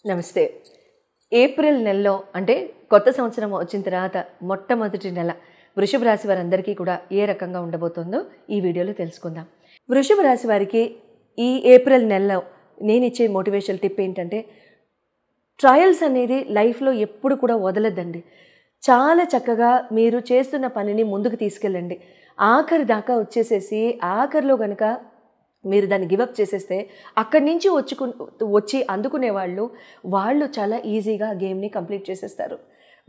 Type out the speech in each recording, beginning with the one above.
నమస్తే. ఏప్రిల్ నెలలో అంటే కొత్త సంవత్సరం వచ్చిన తర్వాత మొట్టమొదటి నెల వృషభ రాశి వారందరికీ కూడా ఏ రకంగా ఉండబోతుందో ఈ వీడియోలో తెలుసుకుందాం. వృషభ రాశి వారికి ఈ ఏప్రిల్ నెలలో నేను ఇచ్చే మోటివేషనల్ టిప్ ఏంటంటే, ట్రయల్స్ అనేది లైఫ్లో ఎప్పుడు కూడా వదలద్దండి. చాలా చక్కగా మీరు చేస్తున్న పనిని ముందుకు తీసుకెళ్ళండి. ఆఖరి దాకా వచ్చేసేసి ఆఖరిలో కనుక మీరు దాన్ని గివప్ చేసేస్తే అక్కడి నుంచి వచ్చి అందుకునే వాళ్ళు చాలా ఈజీగా గేమ్ని కంప్లీట్ చేసేస్తారు.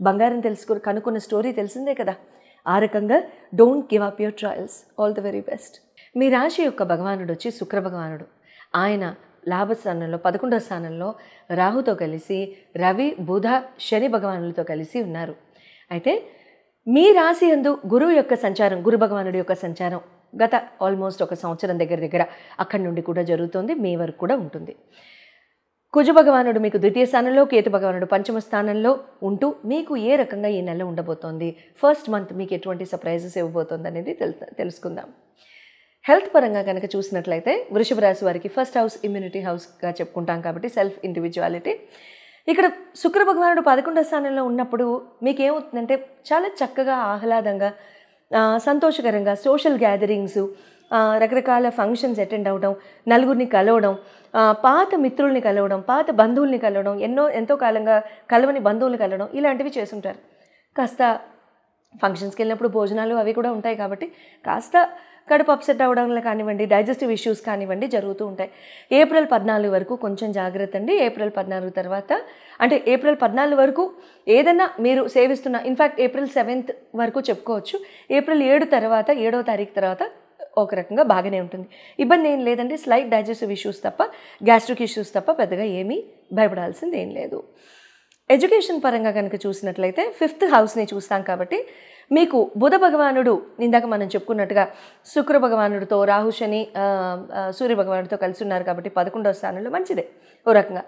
బంగారం కనుక్కున్న స్టోరీ తెలిసిందే కదా. ఆ రకంగా don't give up your trials. All the very best. మీ రాశి యొక్క భగవానుడు వచ్చి శుక్ర భగవానుడు. ఆయన లాభస్థానంలో 11వ స్థానంలో రాహుతో కలిసి రవి బుధ శని భగవానులతో కలిసి ఉన్నారు. అయితే మీ రాశి యందు గురువు యొక్క సంచారం, గురు భగవానుడి యొక్క సంచారం గత ఆల్మోస్ట్ ఒక సంవత్సరం దగ్గర అక్కడి నుండి కూడా జరుగుతుంది. మే వరకు కూడా ఉంటుంది. కుజ భగవానుడు మీకు ద్వితీయ స్థానంలో, కేతు భగవానుడు పంచమ స్థానంలో ఉంటూ మీకు ఏ రకంగా ఈ నెల ఉండబోతోంది, ఫస్ట్ మంత్ మీకు ఎటువంటి సర్ప్రైజెస్ ఇవ్వబోతోంది అనేది తెలుసుకుందాం. హెల్త్ పరంగా కనుక చూసినట్లయితే వృషభ రాశి వారికి ఫస్ట్ హౌస్ ఇమ్యూనిటీ హౌస్గా చెప్పుకుంటాం కాబట్టి సెల్ఫ్ ఇండివిజువాలిటీ. ఇక్కడ శుక్ర భగవానుడు 11వ స్థానంలో ఉన్నప్పుడు మీకు ఏమవుతుందంటే చాలా చక్కగా ఆహ్లాదంగా సంతోషకరంగా సోషల్ గ్యాదరింగ్స్, రకరకాల ఫంక్షన్స్ అటెండ్ అవ్వడం, నలుగురిని కలవడం, పాత మిత్రుల్ని కలవడం, పాత బంధువుల్ని కలవడం, ఎంతో కాలంగా కలవని బంధువుల్ని కలవడం, ఇలాంటివి చేస్తుంటారు. కాస్త ఫంక్షన్స్కి వెళ్ళినప్పుడు భోజనాలు అవి కూడా ఉంటాయి కాబట్టి కాస్త కడుపు అప్సెట్ అవ్వడంలో కానివ్వండి, డైజెస్టివ్ ఇష్యూస్ కానివ్వండి జరుగుతూ ఉంటాయి. ఏప్రిల్ 14 వరకు కొంచెం జాగ్రత్త అండి. ఏప్రిల్ 14 తర్వాత అంటే ఏప్రిల్ 14 వరకు ఏదైనా మీరు సేవిస్తున్న, ఇన్ఫ్యాక్ట్ ఏప్రిల్ 7th వరకు చెప్పుకోవచ్చు. ఏప్రిల్ 7 తర్వాత 7వ తారీఖు తర్వాత ఒక రకంగా బాగానే ఉంటుంది. ఇబ్బంది ఏం లేదండి. స్లైట్ డైజెస్టివ్ ఇష్యూస్ తప్ప, గ్యాస్ట్రిక్ ఇష్యూస్ తప్ప పెద్దగా ఏమీ భయపడాల్సింది ఏం లేదు. ఎడ్యుకేషన్ పరంగా కనుక చూసినట్లయితే 5th హౌస్ని చూస్తాం కాబట్టి మీకు బుధ భగవానుడు ఇందాక మనం చెప్పుకున్నట్టుగా శుక్ర భగవానుడితో, రాహు శని సూర్య భగవానుడితో కలిసి ఉన్నారు కాబట్టి 11వ స్థానంలో మంచిదే. ఓ రకంగా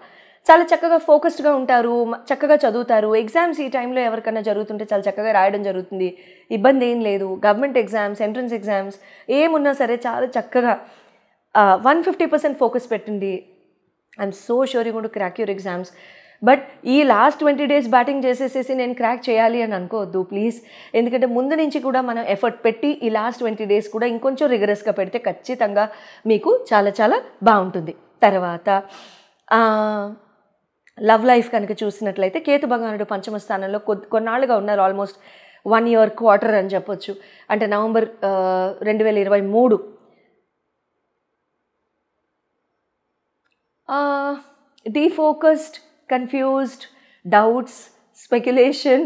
చాలా చక్కగా ఫోకస్డ్గా ఉంటారు, చక్కగా చదువుతారు. ఎగ్జామ్స్ ఈ టైంలో ఎవరికైనా జరుగుతుంటే చాలా చక్కగా రాయడం జరుగుతుంది. ఇబ్బంది ఏం లేదు. గవర్నమెంట్ ఎగ్జామ్స్, ఎంట్రన్స్ ఎగ్జామ్స్ ఏమున్నా సరే చాలా చక్కగా 150% ఫోకస్ పెట్టండి. I'm so sure you going to crack your exams. But ఈ లాస్ట్ 20 days బ్యాటింగ్ చేసేసేసి నేను క్రాక్ చేయాలి అని అనుకోవద్దు ప్లీజ్. ఎందుకంటే ముందు నుంచి కూడా మనం ఎఫర్ట్ పెట్టి ఈ లాస్ట్ 20 days కూడా ఇంకొంచెం రిగరస్గా పెడితే ఖచ్చితంగా మీకు చాలా చాలా బాగుంటుంది. తర్వాత లవ్ లైఫ్ కనుక చూసినట్లయితే కేతు భగవానుడు పంచమ స్థానంలో కొన్నాళ్ళుగా ఉన్నారు. ఆల్మోస్ట్ 1 year క్వార్టర్ అని చెప్పొచ్చు. అంటే నవంబర్ 2023 డీఫోకస్డ్, కన్ఫ్యూజ్డ్, డౌట్స్, స్పెక్యులేషన్,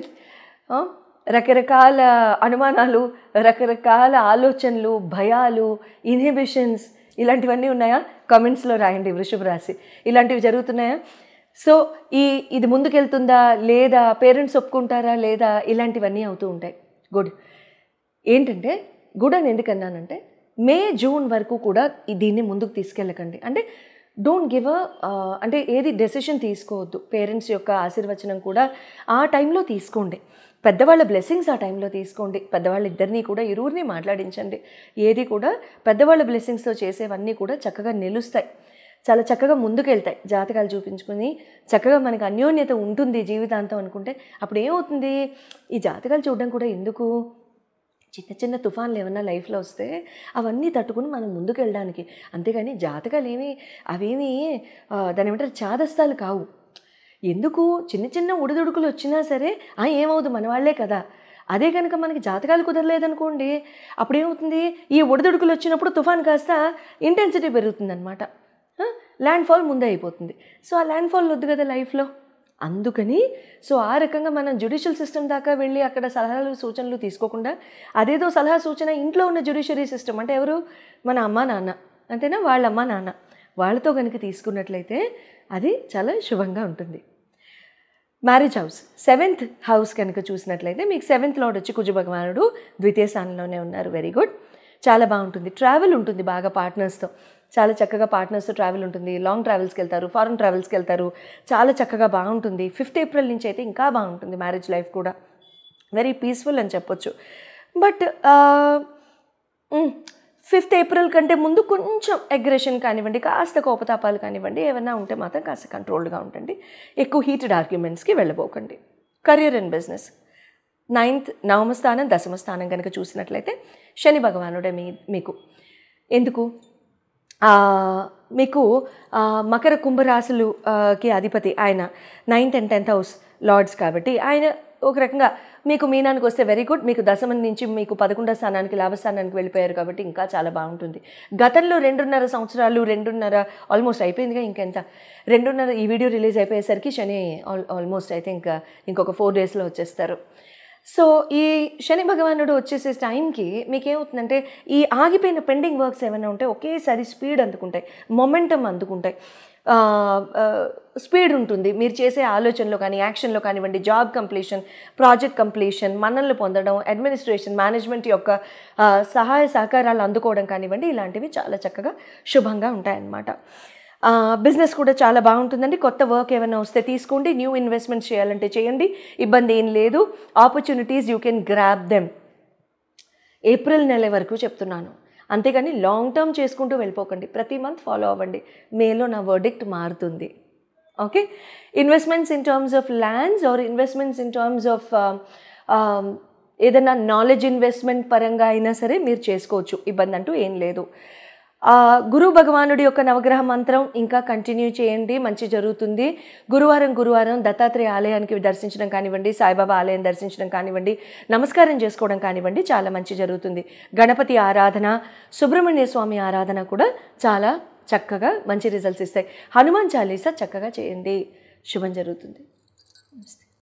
రకరకాల అనుమానాలు, రకరకాల ఆలోచనలు, భయాలు, ఇన్హిబిషన్స్ ఇలాంటివన్నీ ఉన్నాయా? కామెంట్స్లో రాయండి. వృషభ రాశి ఇలాంటివి జరుగుతున్నాయా? సో ఇది ముందుకెళ్తుందా లేదా, పేరెంట్స్ ఒప్పుకుంటారా లేదా, ఇలాంటివన్నీ అవుతూ ఉంటాయి. గుడ్. ఏంటంటే గుడ్ అని ఎందుకన్నానంటే మే జూన్ వరకు కూడా దీన్ని ముందుకు తీసుకెళ్ళకండి. అంటే డోంట్ గివ్ అంటే ఏది డెసిషన్ తీసుకోవద్దు. పేరెంట్స్ యొక్క ఆశీర్వచనం కూడా ఆ టైంలో తీసుకోండి. పెద్దవాళ్ళ బ్లెస్సింగ్స్ ఆ టైంలో తీసుకోండి. పెద్దవాళ్ళ ఇరువురిని మాట్లాడించండి. ఏది కూడా పెద్దవాళ్ళ బ్లెస్సింగ్స్తో చేసేవన్నీ కూడా చక్కగా నిలుస్తాయి, చాలా చక్కగా ముందుకెళ్తాయి. జాతకాలు చూపించుకుని చక్కగా మనకు అన్యోన్యత ఉంటుంది జీవితాంతం అనుకుంటే అప్పుడు ఏమవుతుంది, ఈ జాతకాలు చూడడం కూడా ఎందుకు, చిన్న చిన్న తుఫాన్లు ఏమన్నా లైఫ్లో వస్తే అవన్నీ తట్టుకుని మనం ముందుకు వెళ్ళడానికి. అంతేగాని జాతకాలు అవేమీ దాని ఏమంటారు చాదస్తాలు కావు. ఎందుకు చిన్న చిన్న ఉడిదుడుకులు వచ్చినా సరే ఏమవుతుంది, మన వాళ్ళే కదా. అదే కనుక మనకి జాతకాలు కుదరలేదనుకోండి, అప్పుడు ఏమవుతుంది, ఈ ఉడిదుడుకులు వచ్చినప్పుడు తుఫాన్ కాస్త ఇంటెన్సిటీ పెరుగుతుంది అనమాట. ల్యాండ్ఫాల్ ముందే అయిపోతుంది. సో ఆ ల్యాండ్ఫాల్ వద్దు కదా లైఫ్లో. అందుకని సో ఆ రకంగా మనం జ్యుడిషియల్ సిస్టమ్ దాకా వెళ్ళి అక్కడ సలహాలు సూచనలు తీసుకోకుండా అదేదో సలహా సూచన ఇంట్లో ఉన్న జ్యుడిషియరీ సిస్టమ్ అంటే ఎవరు, మన అమ్మ నాన్న అంతేనా, వాళ్ళ అమ్మ నాన్న వాళ్ళతో కనుక తీసుకున్నట్లయితే అది చాలా శుభంగా ఉంటుంది. మ్యారేజ్ హౌస్ 7th హౌస్ కనుక చూసినట్లయితే మీకు 7th లార్డ్ వచ్చి కుజ భగవానుడు ద్వితీయ స్థానంలోనే ఉన్నారు. Very good. చాలా బాగుంటుంది. ట్రావెల్ ఉంటుంది బాగా పార్ట్నర్స్తో. చాలా చక్కగా పార్ట్నర్స్తో ట్రావెల్ ఉంటుంది. లాంగ్ ట్రావెల్స్కి వెళ్తారు, ఫారెన్ ట్రావెల్స్కి వెళ్తారు. చాలా చక్కగా బాగుంటుంది. 5th April నుంచి అయితే ఇంకా బాగుంటుంది. మ్యారేజ్ లైఫ్ కూడా వెరీ పీస్ఫుల్ అని చెప్పొచ్చు. బట్ 5th ఏప్రిల్ కంటే ముందు కొంచెం అగ్రెషన్ కానివ్వండి, కాస్త కోపతాపాలు కానివ్వండి, ఏమైనా ఉంటే మాత్రం కాస్త కంట్రోల్డ్గా ఉండండి. ఎక్కువ హీటెడ్ ఆర్గ్యుమెంట్స్కి వెళ్ళబోకండి. కెరీర్ అండ్ బిజినెస్ 9th నవమ స్థానం, దశమ స్థానం కనుక చూసినట్లయితే శని భగవానుడే మీకు ఎందుకు మీకు మకర కుంభరాశులుకి అధిపతి ఆయన. 9th and 10th house Lord's కాబట్టి ఆయన ఒక రకంగా మీకు మీనానికి వస్తే వెరీ గుడ్. మీకు దశమం నుంచి మీకు 11వ స్థానానికి లాభస్థానానికి వెళ్ళిపోయారు కాబట్టి ఇంకా చాలా బాగుంటుంది. గతంలో 2.5 సంవత్సరాలు, 2.5 ఆల్మోస్ట్ అయిపోయిందిగా, ఇంకెంత 2.5 ఈ వీడియో రిలీజ్ అయిపోయేసరికి శని ఆల్మోస్ట్ అయితే ఇంకొక 4 డేస్లో వచ్చేస్తారు. సో ఈ శని భగవానుడు వచ్చేసే టైంకి మీకేమవుతుందంటే ఈ ఆగిపోయిన పెండింగ్ వర్క్స్ ఏమైనా ఉంటే ఒకేసారి స్పీడ్ అందుకుంటాయి, మొమెంటం అందుకుంటాయి, స్పీడ్ ఉంటుంది. మీరు చేసే ఆలోచనలో కానీ యాక్షన్లో కానివ్వండి, జాబ్ కంప్లీషన్, ప్రాజెక్ట్ కంప్లీషన్, మన్ననలు పొందడం, అడ్మినిస్ట్రేషన్, మేనేజ్మెంట్ యొక్క సహాయ సహకారాలు అందుకోవడం కానివ్వండి, ఇలాంటివి చాలా చక్కగా శుభంగా ఉంటాయన్నమాట. బిజినెస్ కూడా చాలా బాగుంటుందండి. కొత్త వర్క్ ఏమైనా వస్తే తీసుకోండి, న్యూ ఇన్వెస్ట్మెంట్స్ చేయాలంటే చేయండి, ఇబ్బంది ఏం లేదు. Opportunities you can grab them. April నెల వరకు చెప్తున్నాను, అంతేగాని లాంగ్ టర్మ్ చేసుకుంటూ వెళ్ళిపోకండి. ప్రతి మంత్ ఫాలో అవ్వండి. మేలో నా వర్డిక్ట్ మారుతుంది. Okay, investments in terms of lands or investments in terms of ఏదైనా నాలెడ్జ్ ఇన్వెస్ట్మెంట్ పరంగా అయినా సరే మీరు చేసుకోవచ్చు, ఇబ్బంది అంటూ ఏం లేదు. గురు భగవానుడి యొక్క నవగ్రహ మంత్రం ఇంకా కంటిన్యూ చేయండి, మంచి జరుగుతుంది. గురువారం దత్తాత్రేయ ఆలయానికి దర్శించడం కానివ్వండి, సాయిబాబా ఆలయం దర్శించడం కానివ్వండి, నమస్కారం చేసుకోవడం కానివ్వండి, చాలా మంచి జరుగుతుంది. గణపతి ఆరాధన, సుబ్రహ్మణ్య స్వామి ఆరాధన కూడా చాలా చక్కగా మంచి రిజల్ట్స్ ఇస్తాయి. హనుమాన్ చాలీసా చక్కగా చేయండి, శుభం జరుగుతుంది. నమస్తే.